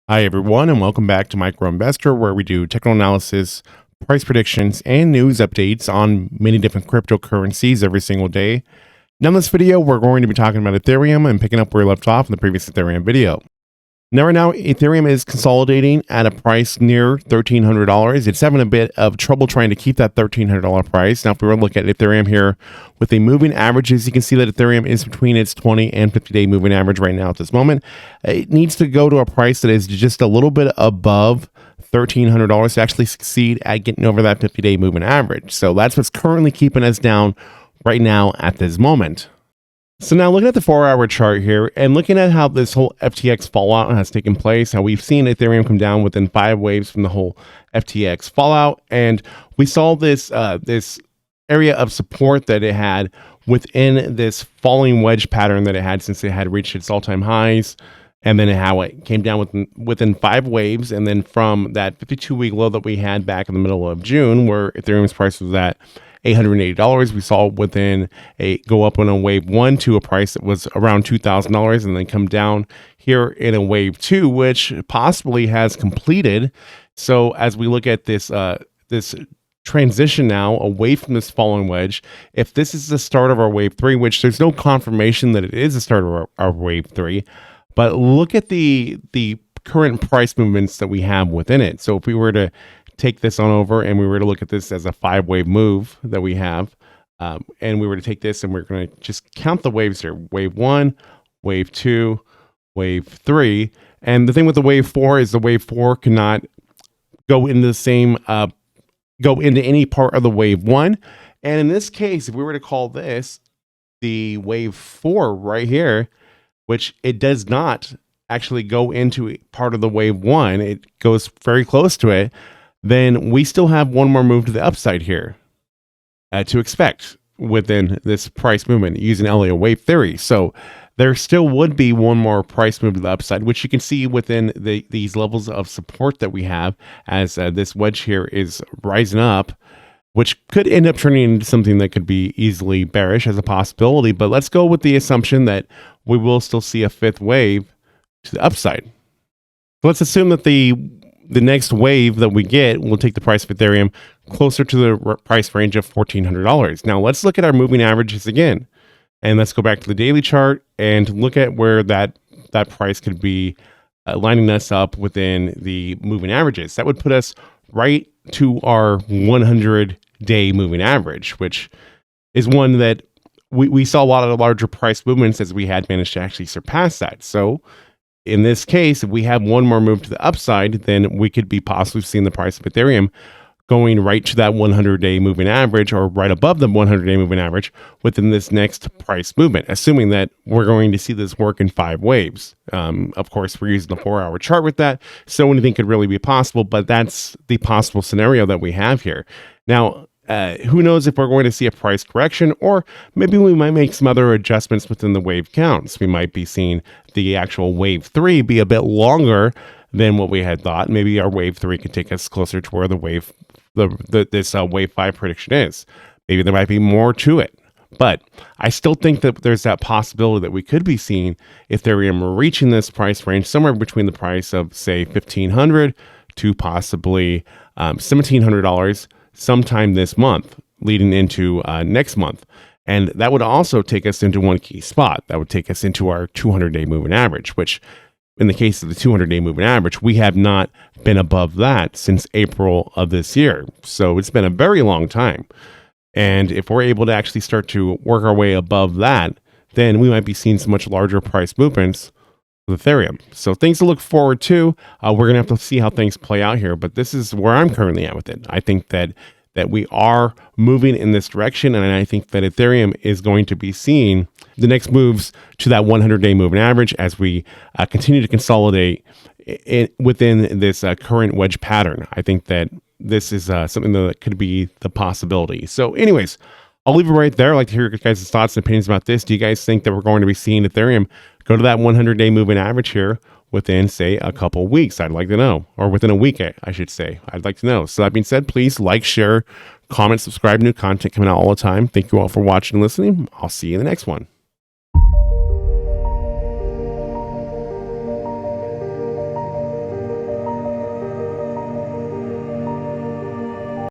Hi, everyone, and welcome back to Micro Investor, where we do technical analysis, price predictions, and news updates on many different cryptocurrencies every single day. Now, in this video, we're going to be talking about Ethereum and picking up where we left off in the previous Ethereum video. Now, right now, Ethereum is consolidating at a price near $1,300. It's having a bit of trouble trying to keep that $1,300 price. Now, if we were to look at Ethereum here with a moving averages, you can see that Ethereum is between its 20 and 50-day moving average right now at this moment. It needs to go to a price that is just a little bit above $1,300 to actually succeed at getting over that 50-day moving average. So that's what's currently keeping us down right now at this moment. So now looking at the 4-hour chart here and looking at how this whole FTX fallout has taken place, how we've seen Ethereum come down within 5 waves from the whole FTX fallout. And we saw this this area of support that it had within this falling wedge pattern that it had since it had reached its all-time highs. And then how it came down within 5 waves. And then from that 52-week low that we had back in the middle of June, where Ethereum's price was at $880, we saw within go up on a wave 1 to a price that was around $2,000 and then come down here in a wave 2, which possibly has completed. So as we look at this this transition now away from this falling wedge, if this is the start of our wave 3, which there's no confirmation that it is the start of our wave 3, but look at the current price movements that we have within it. So if we were to take this on over and we were to look at this as a 5-wave move that we have, and we were to take this and we're going to just count the waves here: wave 1, wave 2, wave 3. And the thing with the wave 4 is the wave 4 cannot go into the same go into any part of the wave 1. And in this case, if we were to call this the wave 4 right here, which it does not actually go into part of the wave 1, it goes very close to it, then we still have one more move to the upside here to expect within this price movement using Elliott wave theory. So there still would be one more price move to the upside, which you can see within these levels of support that we have as this wedge here is rising up, which could end up turning into something that could be easily bearish as a possibility. But let's go with the assumption that we will still see a 5th wave to the upside. Let's assume that the next wave that we get will take the price of Ethereum closer to the price range of $1,400. Now let's look at our moving averages again, and let's go back to the daily chart and look at where that price could be lining us up within the moving averages. That would put us right to our 100-day moving average, which is one that we saw a lot of larger price movements as we had managed to actually surpass that. So in this case, if we have one more move to the upside, then we could be possibly seeing the price of Ethereum going right to that 100-day moving average or right above the 100-day moving average within this next price movement, assuming that we're going to see this work in 5 waves. Of course, we're using the 4-hour chart with that, so anything could really be possible, but that's the possible scenario that we have here. Now, who knows if we're going to see a price correction, or maybe we might make some other adjustments within the wave counts. We might be seeing the actual wave 3 be a bit longer than what we had thought. Maybe our wave 3 could take us closer to where this wave 5 prediction is. Maybe there might be more to it. But I still think that there's that possibility that we could be seeing Ethereum reaching this price range somewhere between the price of, say, $1,500 to possibly $1,700 sometime this month, leading into next month. And that would also take us into one key spot. That would take us into our 200-day moving average, which in the case of the 200-day moving average, we have not been above that since April of this year. So it's been a very long time. And if we're able to actually start to work our way above that, then we might be seeing some much larger price movements with Ethereum. So things to look forward to. We're going to have to see how things play out here, but this is where I'm currently at with it. I think that we are moving in this direction, and I think that Ethereum is going to be seeing the next moves to that 100-day moving average as we continue to consolidate within this current wedge pattern. I think that this is something that could be the possibility. So anyways, I'll leave it right there. I'd like to hear your guys' thoughts and opinions about this. Do you guys think that we're going to be seeing Ethereum go to that 100-day moving average here within, say, a couple weeks? I'd like to know. Or within a week, I should say. I'd like to know. So that being said, please like, share, comment, subscribe. New content coming out all the time. Thank you all for watching and listening. I'll see you in the next one.